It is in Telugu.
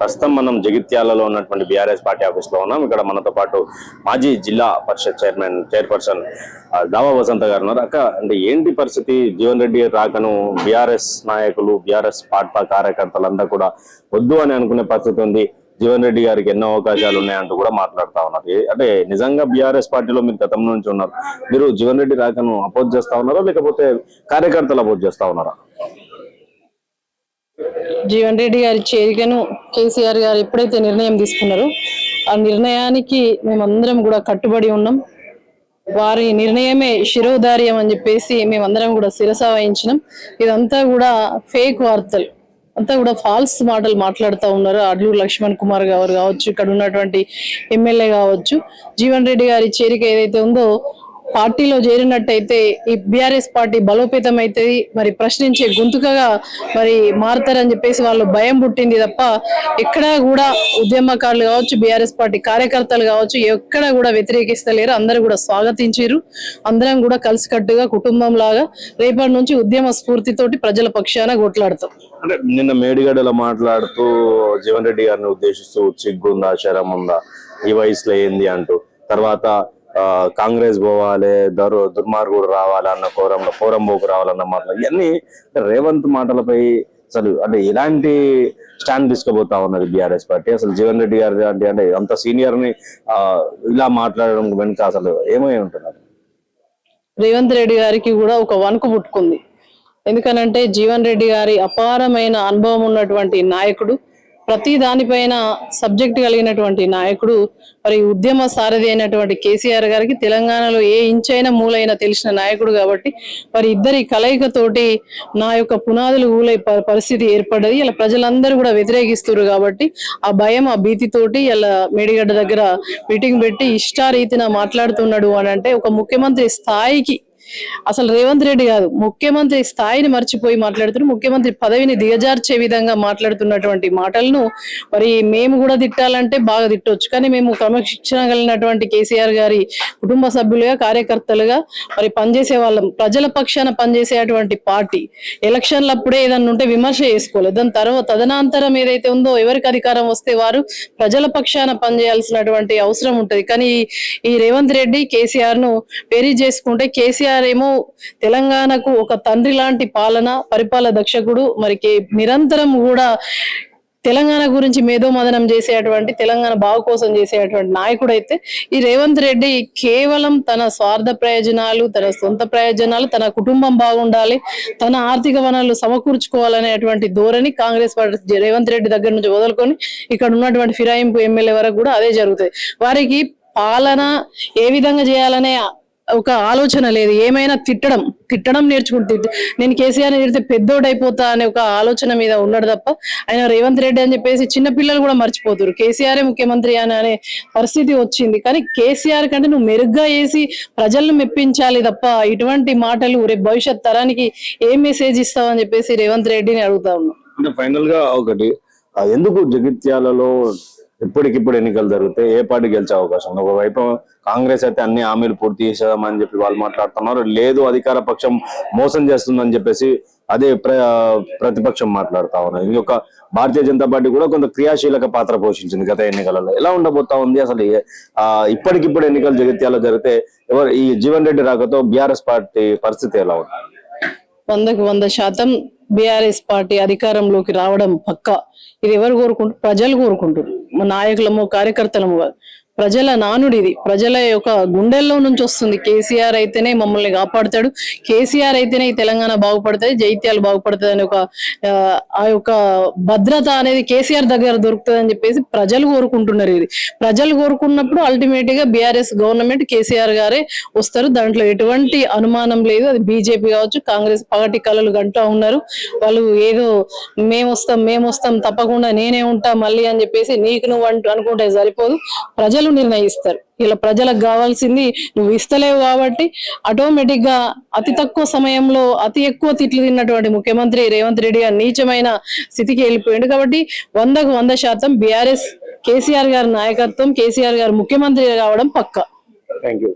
ప్రస్తుతం మనం జగిత్యాలలో ఉన్నటువంటి బీఆర్ఎస్ పార్టీ ఆఫీస్ లో ఉన్నాం. ఇక్కడ మనతో పాటు మాజీ జిల్లా పరిషత్ చైర్పర్సన్ దావా వసంత గారు ఉన్నారు. అక్క, అంటే ఏంటి పరిస్థితి? జీవన్ రెడ్డి రాకను బీఆర్ఎస్ నాయకులు, బీఆర్ఎస్ పార్టీ కార్యకర్తలంతా కూడా వద్దు అని అనుకునే పరిస్థితి ఉంది. జీవన్ రెడ్డి గారికి ఎన్నో అవకాశాలు ఉన్నాయంటూ కూడా మాట్లాడుతా ఉన్నారు. అంటే నిజంగా బీఆర్ఎస్ పార్టీలో మీరు గతం నుంచి ఉన్నారు, మీరు జీవన్ రెడ్డి రాకను అపోజ్ చేస్తా ఉన్నారా, లేకపోతే కార్యకర్తలు అపోజ్ చేస్తా ఉన్నారా? జీవన్ రెడ్డి గారి చేరికను కేసీఆర్ గారు ఎప్పుడైతే నిర్ణయం తీసుకున్నారో ఆ నిర్ణయానికి మేమందరం కూడా కట్టుబడి ఉన్నాం. వారి నిర్ణయమే శిరోధార్యం అని చెప్పేసి మేమందరం కూడా శిరస వహించినాం. ఇదంతా కూడా ఫేక్ వార్తలు, అంతా కూడా ఫాల్స్ మాటలు మాట్లాడుతూ ఉన్నారు. అడ్లూరు లక్ష్మణ్ కుమార్ గారు కావచ్చు, ఇక్కడ ఉన్నటువంటి ఎమ్మెల్యే కావచ్చు. జీవన్ రెడ్డి గారి చేరిక ఏదైతే ఉందో పార్టీలో చేరినట్టయితే ఈ బీఆర్ఎస్ పార్టీ బలోపేతం అవుతుంది, మరి ప్రశ్నించే గొంతుకగా మరి మారుతారని చెప్పేసి వాళ్ళు భయం పుట్టింది తప్ప ఎక్కడా కూడా ఉద్యమకారులు కావచ్చు, బీఆర్ఎస్ పార్టీ కార్యకర్తలు కావచ్చు ఎక్కడా కూడా వ్యతిరేకిస్తలేరు. అందరూ కూడా స్వాగతించారు. అందరం కూడా కలిసికట్టుగా కుటుంబం లాగా రేపటి నుంచి ఉద్యమ స్ఫూర్తితోటి ప్రజల పక్షాన కొట్లాడతాం. అంటే నిన్న మేడిగడ్డలో మాట్లాడుతూ జీవన్ రెడ్డి గారిని ఉద్దేశిస్తూ సిగ్గుందా, శరం ఉందా, ఈ వయసులో ఏంది అంటూ, తర్వాత కాంగ్రెస్ పోవాలి, దుర్మార్గుడు రావాలన్న పోరంబోకు రావాలన్న మాటలు, ఇవన్నీ రేవంత్ మాటలపై అసలు అంటే ఎలాంటి స్టాండ్ తీసుకుపోతా ఉన్నది బీఆర్ఎస్ పార్టీ? అసలు జీవన్ రెడ్డి గారి అంటే అంత సీనియర్ ని ఇలా మాట్లాడడం వెనుక అసలు ఏమై ఉంటున్నారు? రేవంత్ రెడ్డి గారికి కూడా ఒక వణుకు పుట్టుకుంది. ఎందుకనంటే జీవన్ రెడ్డి గారి అపారమైన అనుభవం ఉన్నటువంటి నాయకుడు, ప్రతి దానిపైన సబ్జెక్ట్ కలిగినటువంటి నాయకుడు. మరి ఉద్యమ సారథి అయినటువంటి కేసీఆర్ గారికి తెలంగాణలో ఏ ఇంచైనా మూలైనా తెలిసిన నాయకుడు కాబట్టి మరి ఇద్దరి కలయికతోటి నా యొక్క పునాదులు ఊలే పరిస్థితి ఏర్పడ్డది. ఇలా ప్రజలందరూ కూడా వ్యతిరేకిస్తున్నారు కాబట్టి ఆ భయం, ఆ భీతితోటి ఇలా మేడిగడ్డ దగ్గర మీటింగ్ పెట్టి ఇష్టారీతిన మాట్లాడుతున్నాడు అని అంటే ఒక ముఖ్యమంత్రి స్థాయికి అసలు రేవంత్ రెడ్డి కాదు, ముఖ్యమంత్రి స్థాయిని మర్చిపోయి మాట్లాడుతున్నారు. ముఖ్యమంత్రి పదవిని దిగజార్చే విధంగా మాట్లాడుతున్నటువంటి మాటలను మరి మేము కూడా తిట్టాలంటే బాగా తిట్టవచ్చు, కానీ మేము క్రమశిక్షణ కలిగినటువంటి కేసీఆర్ గారి కుటుంబ సభ్యులుగా, కార్యకర్తలుగా మరి పనిచేసే వాళ్ళం. ప్రజల పక్షాన పనిచేసేటువంటి పార్టీ ఎలక్షన్లప్పుడే ఏదన్నా ఉంటే విమర్శ చేసుకోలేదు. దాని తర్వాత తదనంతరం ఏదైతే ఉందో ఎవరికి అధికారం వస్తే వారు ప్రజల పక్షాన పనిచేయాల్సినటువంటి అవసరం ఉంటది. కానీ ఈ రేవంత్ రెడ్డి కేసీఆర్ ను పేరీ చేసుకుంటే కేసీఆర్ ఏమో తెలంగాణకు ఒక తండ్రి లాంటి పరిపాలన దక్షకుడు, మరి నిరంతరం కూడా తెలంగాణ గురించి మేధోమదనం చేసేటువంటి, తెలంగాణ బాగు కోసం చేసేటువంటి నాయకుడు అయితే ఈ రేవంత్ రెడ్డి కేవలం తన స్వార్థ ప్రయోజనాలు, తన సొంత ప్రయోజనాలు, తన కుటుంబం బాగుండాలి, తన ఆర్థిక వనరులు సమకూర్చుకోవాలనేటువంటి ధోరణి కాంగ్రెస్ పార్టీ రేవంత్ రెడ్డి దగ్గర నుంచి వదులుకొని ఇక్కడ ఉన్నటువంటి ఫిరాయింపు ఎమ్మెల్యే వరకు కూడా అదే జరుగుతాయి. వారికి పాలన ఏ విధంగా చేయాలనే ఒక ఆలోచన లేదు. ఏమైనా తిట్టడం నేర్చుకుంటే నేను కేసీఆర్ తిడితే పెద్దోడైపోతా అనే ఒక ఆలోచన మీద ఉన్నాడు తప్ప ఆయన రేవంత్ రెడ్డి అని చెప్పేసి చిన్న పిల్లలు కూడా మర్చిపోతారు. కేసీఆరే ముఖ్యమంత్రి అనే పరిస్థితి వచ్చింది. కానీ కేసీఆర్ కంటే నువ్వు మెరుగ్గా చేసి ప్రజలను మెప్పించాలి తప్ప ఇటువంటి మాటలు రేపు భవిష్యత్ తరానికి ఏం మెసేజ్ ఇస్తావు అని చెప్పేసి రేవంత్ రెడ్డిని అడుగుతా ఉన్నాం. అంటే ఫైనల్ గా ఒకటి, ఎందుకు జగిత్యాలలో ఇప్పటికిప్పుడు ఎన్నికలు జరిగితే ఏ పార్టీ గెలిచే అవకాశం ఉంది? ఒకవైపు కాంగ్రెస్ అయితే అన్ని హామీలు పూర్తి చేసేదామని చెప్పి వాళ్ళు మాట్లాడుతున్నారు, లేదు అధికార పక్షం మోసం చేస్తుందని చెప్పేసి అదే ప్రతిపక్షం మాట్లాడుతా ఉన్నారు. ఇంకొక భారతీయ జనతా పార్టీ కూడా కొంత క్రియాశీలక పాత్ర పోషించింది గత ఎన్నికలలో. ఎలా ఉండబోతా ఉంది అసలు ఇప్పటికిప్పుడు ఎన్నికలు జగిత్యాలలో జరిగితే ఈ జీవన్ రెడ్డి రాకతో బీఆర్ఎస్ పార్టీ పరిస్థితి ఎలా ఉంది? 100% బీఆర్ఎస్ పార్టీ అధికారంలోకి రావడం పక్కా. ఇది ఎవరు కోరుకుంటారు? ప్రజలు కోరుకుంటారు. మా నాయకులము, కార్యకర్తలము కాదు, ప్రజల నానుడి ఇది, ప్రజల యొక్క గుండెల్లో నుంచి వస్తుంది. కేసీఆర్ అయితేనే మమ్మల్ని కాపాడుతాడు, కేసీఆర్ అయితేనే ఈ తెలంగాణ బాగుపడుతుంది, జైత్యాలు బాగుపడుతుంది అనే ఆ యొక్క భద్రత అనేది కేసీఆర్ దగ్గర దొరుకుతుంది అని చెప్పేసి ప్రజలు కోరుకుంటున్నారు. ఇది ప్రజలు కోరుకున్నప్పుడు అల్టిమేట్ గా బీఆర్ఎస్ గవర్నమెంట్ కేసీఆర్ గారే వస్తారు. దాంట్లో ఎటువంటి అనుమానం లేదు. అది బీజేపీ కావచ్చు, కాంగ్రెస్ పగటి కళలు గంటూ ఉన్నారు. వాళ్ళు ఏదో మేము వస్తాం తప్పకుండా నేనే ఉంటా మళ్ళీ అని చెప్పేసి నీకు నువ్వు అనుకుంటే సరిపోదు. ప్రజలు నిర్ణయిస్తారు. ఇలా ప్రజలకు కావాల్సింది నువ్వు ఇస్తలేవు కాబట్టి ఆటోమేటిక్ గా అతి తక్కువ సమయంలో అతి ఎక్కువ తిట్లు తిన్నటువంటి ముఖ్యమంత్రి రేవంత్ రెడ్డి గారు నీచమైన స్థితికి వెళ్ళిపోయాడు. కాబట్టి 100% బీఆర్ఎస్ కేసీఆర్ గారి నాయకత్వం, కేసీఆర్ గారు ముఖ్యమంత్రి కావడం పక్కా. Thank you.